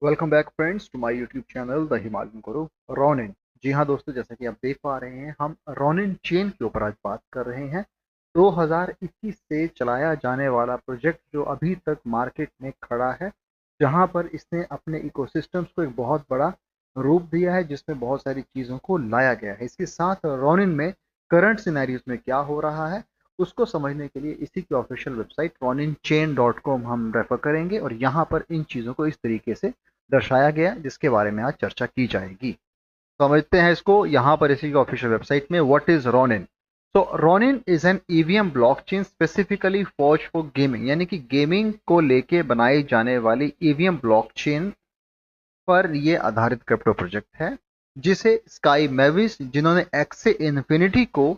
Welcome back friends to my YouTube channel the Himalayan guru Ronin. जी हाँ दोस्तों, जैसा कि आप देख पा रहे हैं हम रोनिन चेन के ऊपर आज बात कर रहे हैं। 2021 से चलाया जाने वाला प्रोजेक्ट जो अभी तक मार्केट में खड़ा है, जहां पर इसने अपने इकोसिस्टम्स को एक बहुत बड़ा रूप दिया है, जिसमें बहुत सारी चीज़ों को लाया गया है। इसके साथ रोनिन में करंट सिनेरियोज में क्या हो रहा है उसको समझने के लिए इसी की ऑफिशियल वेबसाइट roninchain.com हम रेफर करेंगे, और यहाँ पर इन चीज़ों को इस तरीके से दर्शाया गया जिसके बारे में आज चर्चा की जाएगी। समझते हैं इसको। यहाँ पर इसी की ऑफिशियल वेबसाइट में what is Ronin. So Ronin is an EVM blockchain specifically forge for gaming, यानी कि गेमिंग को लेके बनाई जाने वाली ईवीएम ब्लॉकचेन पर ये आधारित क्रिप्टो प्रोजेक्ट है, जिसे स्काई मेविस, जिन्होंने एक्से इन्फिनिटी को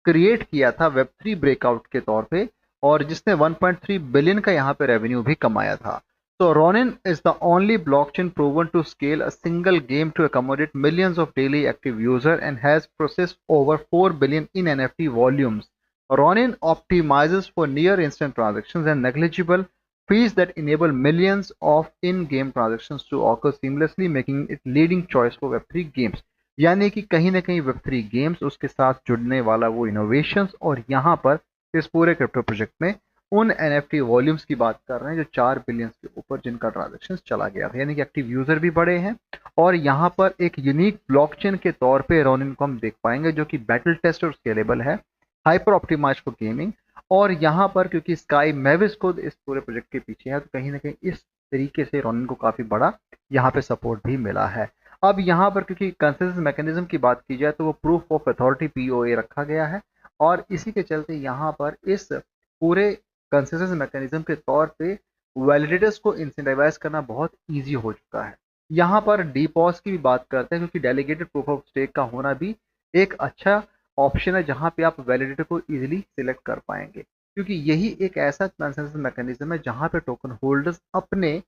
क्रिएट किया था वेब 3 ब्रेकआउट के तौर पे, और जिसने 1.3 बिलियन का यहाँ पे रेवेन्यू भी कमाया था। So Ronin is the only blockchain proven to scale a single game to accommodate millions of daily active users and has processed over 4 billion in NFT volumes. Ronin optimizes for near instant transactions and negligible fees that enable millions of in-game transactions to occur seamlessly, making it leading choice for Web3 games. यानी कि कहीं ना कहीं Web3 games, उसके साथ जुड़ने वाला वो इनोवेशंस, और यहाँ पर इस पूरे क्रिप्टो प्रोजेक्ट में उन एनएफटी वॉल्यूम्स की बात कर रहे हैं जो 4 बिलियन के ऊपर जिनका ट्रांजेक्शन चला गया था, यानी कि एक्टिव यूजर भी बढ़े हैं। और यहाँ पर एक यूनिक ब्लॉकचेन के तौर पे रोनिन को हम देख पाएंगे, जो कि बैटल टेस्ट और स्केलेबल है, हाइपर ऑप्टिमाइज फॉर गेमिंग। और यहाँ पर क्योंकि स्काई मेविस खुद इस पूरे प्रोजेक्ट के पीछे है, तो कहीं ना कहीं इस तरीके से रोनिन को काफी बड़ा यहाँ पे सपोर्ट भी मिला है। अब यहाँ पर क्योंकि कंसेंसस मैकेनिज्म की बात की जाए तो वो प्रूफ ऑफ अथॉरिटी पीओए रखा गया है, और इसी के चलते यहाँ पर इस पूरे कंसेंसस मैकेनिज्म के तौर पे वैलिडेटर्स को इंसेंटिवाइज करना बहुत इजी हो चुका है। यहाँ पर डीपॉज की भी बात करते हैं, क्योंकि डेलीगेटेड प्रूफ ऑफ स्टेक का होना भी एक अच्छा ऑप्शन है, जहाँ पे आप वैलिडेटर को इजीली सिलेक्ट कर पाएंगे, क्योंकि यही एक ऐसा कंसेंसस मैकेनिज्म है जहाँ पे टोकन होल्डर्स अपने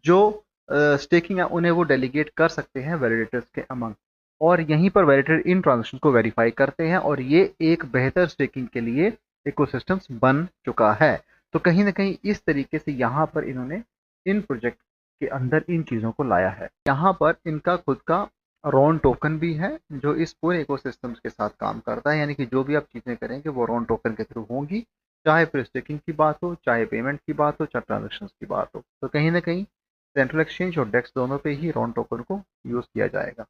जो स्टेकिंग है उन्हें वो डेलीगेट कर सकते हैं वैलिडेटर्स के अमंग, और यहीं पर वैलिडेटर इन ट्रांजेक्शन को वेरीफाई करते हैं, और ये एक बेहतर स्टेकिंग के लिए इकोसिस्टम्स बन चुका है। तो कहीं ना कहीं इस तरीके से यहाँ पर इन्होंने इन प्रोजेक्ट के अंदर इन चीज़ों को लाया है। यहाँ पर इनका खुद का रॉन टोकन भी है जो इस पूरे इकोसिस्टम्स के साथ काम करता है, यानी कि जो भी आप चीज़ें करेंगे वो रॉन टोकन के थ्रू होंगी, चाहे फिर स्टेकिंग की बात हो, चाहे पेमेंट की बात हो, चाहे ट्रांजेक्शन की बात हो। तो कहीं ना कहीं सेंट्रल एक्सचेंज और डेक्स दोनों पे ही रॉन टोकन को यूज़ किया जाएगा।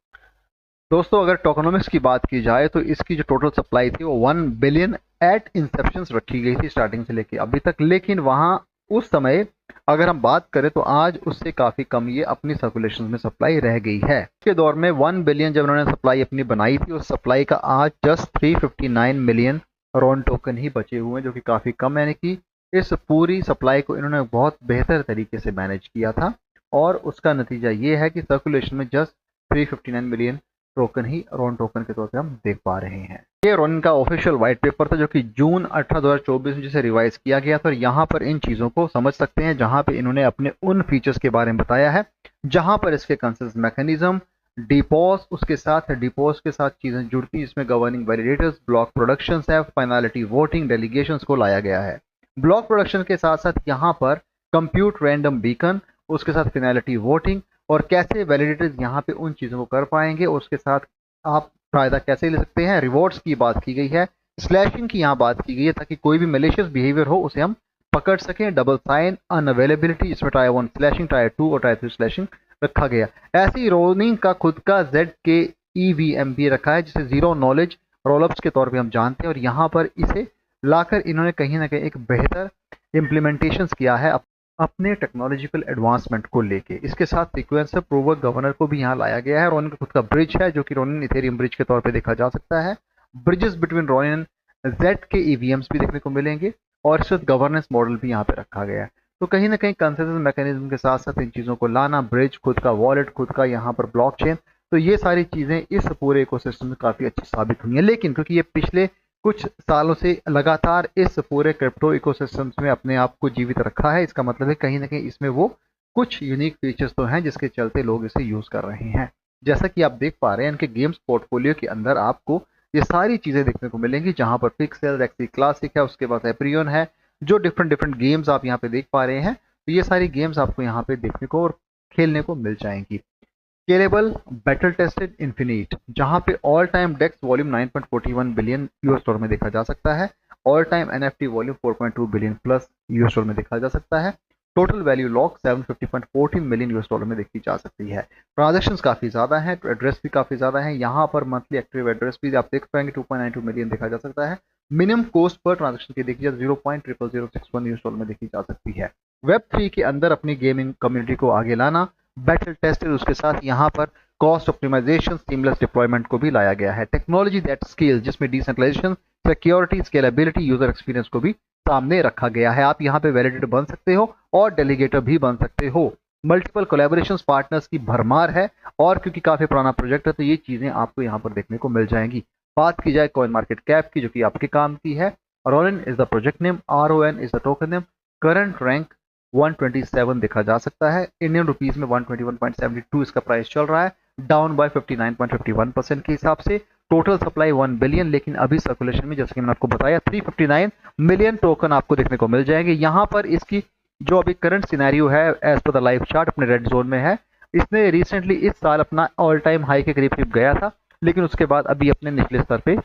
दोस्तों, अगर टोकनोमिक्स की बात की जाए तो इसकी जो टोटल सप्लाई थी वो 1 बिलियन एट इंसेप्शन रखी गई थी स्टार्टिंग से लेके अभी तक, लेकिन वहां उस समय अगर हम बात करें तो आज उससे काफ़ी कम ये अपनी सर्कुलेशन में सप्लाई रह गई है। के दौर में 1 बिलियन जब उन्होंने सप्लाई अपनी बनाई थी, उस सप्लाई का आज जस्ट 359 मिलियन रॉन टोकन ही बचे हुए हैं, जो कि काफ़ी कम है। यानी कि इस पूरी सप्लाई को इन्होंने बहुत बेहतर तरीके से मैनेज किया था, और उसका नतीजा ये है कि सर्कुलेशन में जस्ट 359 मिलियन टोकन ही रॉन टोकन के तौर पे हम देख पा रहे हैं। ये रॉन का ऑफिशियल व्हाइट पेपर था, जो कि जून 18 2024 में जिसे रिवाइज किया गया था, और यहाँ पर इन चीज़ों को समझ सकते हैं जहाँ पे इन्होंने अपने उन फीचर्स के बारे में बताया है जहाँ पर इसके कंसेंसस मैकेनिज्म, डिपॉज, उसके साथ डिपॉज के साथ चीज़ें जुड़ती, जिसमें गवर्निंग वैलिडेटर्स, ब्लॉक प्रोडक्शन है, फाइनलिटी वोटिंग, डेलीगेशंस को लाया गया है। ब्लॉक प्रोडक्शन के साथ साथ यहाँ पर कंप्यूट रैंडम बीकन, उसके साथ फिनैलिटी वोटिंग, और कैसे वैलिडेटर्स यहाँ पे उन चीज़ों को कर पाएंगे, और उसके साथ आप फायदा कैसे ले सकते हैं। रिवॉर्ड्स की बात की गई है, स्लैशिंग की यहाँ बात की गई है, ताकि कोई भी मेलिशियस बिहेवियर हो उसे हम पकड़ सकें। डबल साइन अनअवेलेबिलिटी, इसमें टायर 1 स्लैशिंग, टायर 2 और टायर 3 स्लैशिंग रखा गया। ऐसी रोनिंग का खुद का ZK-EVM भी रखा है, जिसे जीरो नॉलेज रोलअप्स के तौर पर हम जानते हैं, और यहाँ पर इसे लाकर इन्होंने कहीं ना कहीं एक बेहतर इम्प्लीमेंटेशन किया है अपने टेक्नोलॉजिकल एडवांसमेंट को लेके। इसके साथ सीक्वेंसर प्रूवर गवर्नर को भी यहाँ लाया गया है। रोनिन का खुद का ब्रिज है, जो कि रोनिन इथेरियम ब्रिज के तौर पे देखा जा सकता है। ब्रिजेस बिटवीन रोनिन जेड के ईवीएम्स भी देखने को मिलेंगे, और इस गवर्नेंस मॉडल भी यहाँ पे रखा गया है। तो कहीं ना कहीं कंसेंसस मैकेनिज्म के साथ साथ इन चीज़ों को लाना, ब्रिज, खुद का वॉलेट, खुद का यहाँ पर ब्लॉकचेन, तो ये सारी चीज़ें इस पूरे इकोसिस्टम में काफ़ी अच्छी साबित हुई हैं। लेकिन क्योंकि ये पिछले कुछ सालों से लगातार इस पूरे क्रिप्टो इकोसिस्टम्स में अपने आप को जीवित रखा है, इसका मतलब है कहीं ना कहीं इसमें वो कुछ यूनिक फीचर्स तो हैं जिसके चलते लोग इसे यूज़ कर रहे हैं। जैसा कि आप देख पा रहे हैं, इनके गेम्स पोर्टफोलियो के अंदर आपको ये सारी चीज़ें देखने को मिलेंगी, जहां पर पिक्सेल, एक्सी क्लासिक है, उसके बाद एप्रियन है, जो डिफरेंट डिफरेंट गेम्स आप यहाँ पे देख पा रहे हैं। तो ये सारी गेम्स आपको यहाँ पे देखने को और खेलने को मिल जाएंगी। स्केलेबल, बैटल टेस्टेड, इन्फिनिट, जहां पे ऑल टाइम डेक्स वॉल्यूम 9.41 बिलियन यूएस डॉलर में देखा जा सकता है। All time NFT volume 4.2 billion plus US dollar में देखा जा सकता है। Total value lock 750.14 million US dollar में देखी जा सकती है। ट्रांजेक्शन्स काफी ज्यादा है, एड्रेस भी काफी ज्यादा है। यहाँ पर मंथली एक्टिव एड्रेस भी आप देख पाएंगे 2.92 मिलियन देखा जा सकता है। मिनिमम कॉस्ट पर ट्रांजेक्शन की देखी जाए 0.00061 यूएस डॉलर में देखी जा सकती है। वेब 3 के अंदर अपनी गेमिंग कम्युनिटी को आगे लाना, बैटल टेस्टेड, उसके साथ यहाँ पर कॉस्ट ऑप्टिमाइजेशन, सीमलेस डिप्लॉयमेंट को भी लाया गया है। टेक्नोलॉजी दैट स्केल, जिसमें decentralization, security, scalability, user experience को भी सामने रखा गया है। आप यहाँ पे वैलिडेटर बन सकते हो और डेलीगेटर भी बन सकते हो। मल्टीपल कोलैबोरेशंस, पार्टनर्स की भरमार है और क्योंकि काफी पुराना प्रोजेक्ट है तो ये चीजें आपको यहाँ पर देखने को मिल जाएंगी। बात की जाए कॉइन मार्केट कैप की, जो कि आपके काम की है, Ronin is the project name, RON is the token name. Current rank 127 देखा जा सकता है। इंडियन रुपीज में 121.72 इसका प्राइस चल रहा है, डाउन बाय 59.51% के हिसाब से। टोटल सप्लाई 1 बिलियन, लेकिन अभी सर्कुलेशन में जैसे कि मैंने आपको बताया 359 मिलियन टोकन आपको देखने को मिल जाएंगे। यहाँ पर इसकी जो अभी करंट सिनेरियो है as per the live chart अपने रेड जोन में है। इसने रिसेंटली इस साल अपना ऑल टाइम हाई के करीब करीब गया था, लेकिन उसके बाद अभी अपने निचले स्तर पे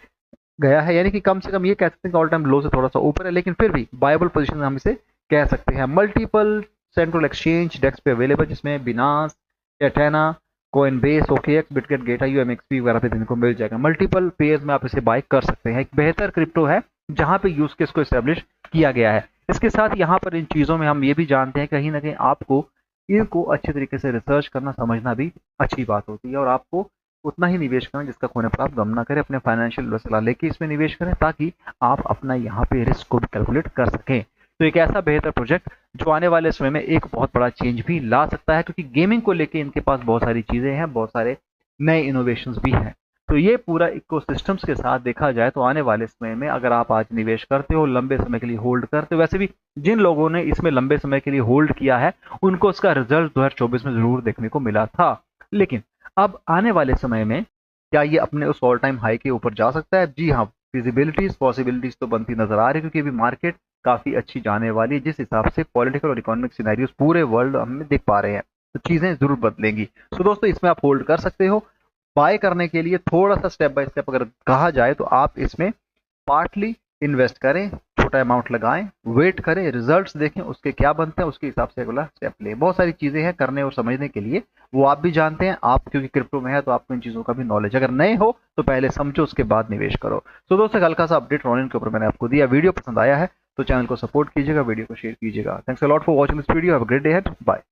गया है, यानी कि कम से कम ये कह सकते हैं कि ऑल टाइम लो से थोड़ा सा ऊपर है, लेकिन फिर भी बायबल पोजीशन हम इसे कह सकते हैं। मल्टीपल सेंट्रल एक्सचेंज डेस्क पे अवेलेबल, जिसमें बिनास, एटेना, कोइनबेस, ओकेएक्स, बिटगेट, गेटा, यूएमएक्सपी वगैरह पे देखने को मिल जाएगा। मल्टीपल पेयर्स में आप इसे बाय कर सकते हैं। एक बेहतर क्रिप्टो है जहां पे यूज केस को एस्टेब्लिश किया गया है। इसके साथ यहाँ पर इन चीज़ों में हम ये भी जानते हैं कहीं ना कहीं आपको इनको अच्छे तरीके से रिसर्च करना, समझना भी अच्छी बात होती है और आपको उतना ही निवेश करें जिसका खोने पर आप गम ना करें। अपने फाइनेंशियल सलाह लेके इसमें निवेश करें ताकि आप अपना यहाँ पे रिस्क को भी कैलकुलेट कर सकें। तो एक ऐसा बेहतर प्रोजेक्ट जो आने वाले समय में एक बहुत बड़ा चेंज भी ला सकता है, क्योंकि गेमिंग को लेके इनके पास बहुत सारी चीजें हैं, बहुत सारे नए इनोवेशंस भी हैं। तो ये पूरा इकोसिस्टम्स के साथ देखा जाए तो आने वाले समय में अगर आप आज निवेश करते हो, लंबे समय के लिए होल्ड करते हो, वैसे भी जिन लोगों ने इसमें लंबे समय के लिए होल्ड किया है उनको उसका रिजल्ट 2024 में जरूर देखने को मिला था। लेकिन अब आने वाले समय में क्या ये अपने उस ऑल टाइम हाई के ऊपर जा सकता है? जी हाँ, फिजिबिलिटीज, पॉसिबिलिटीज तो बनती नजर आ रही है, क्योंकि अभी मार्केट काफी अच्छी जाने वाली है। जिस हिसाब से पॉलिटिकल और इकोनॉमिक सिनेरियोस पूरे वर्ल्ड हम देख पा रहे हैं, तो चीजें जरूर बदलेंगी। तो दोस्तों इसमें आप होल्ड कर सकते हो। बाय करने के लिए थोड़ा सा स्टेप बाय स्टेप अगर कहा जाए तो आप इसमें पार्टली इन्वेस्ट करें, छोटा अमाउंट लगाएं, वेट करें, रिजल्ट्स देखें, उसके क्या बनते हैं, उसके हिसाब से अगला स्टेप लें। बहुत सारी चीजें हैं करने और समझने के लिए, वो आप भी जानते हैं। आप क्योंकि क्रिप्टो में है तो आपको इन चीजों का भी नॉलेज, अगर नए हो तो पहले समझो उसके बाद निवेश करो। तो दोस्तों हल्का सा अपडेट रोनिन के ऊपर मैंने आपको दिया। वीडियो पसंद आया है तो चैनल को सपोर्ट कीजिएगा, वीडियो को शेयर कीजिएगा। Thanks a lot for watching this video. Have a great day ahead. Bye.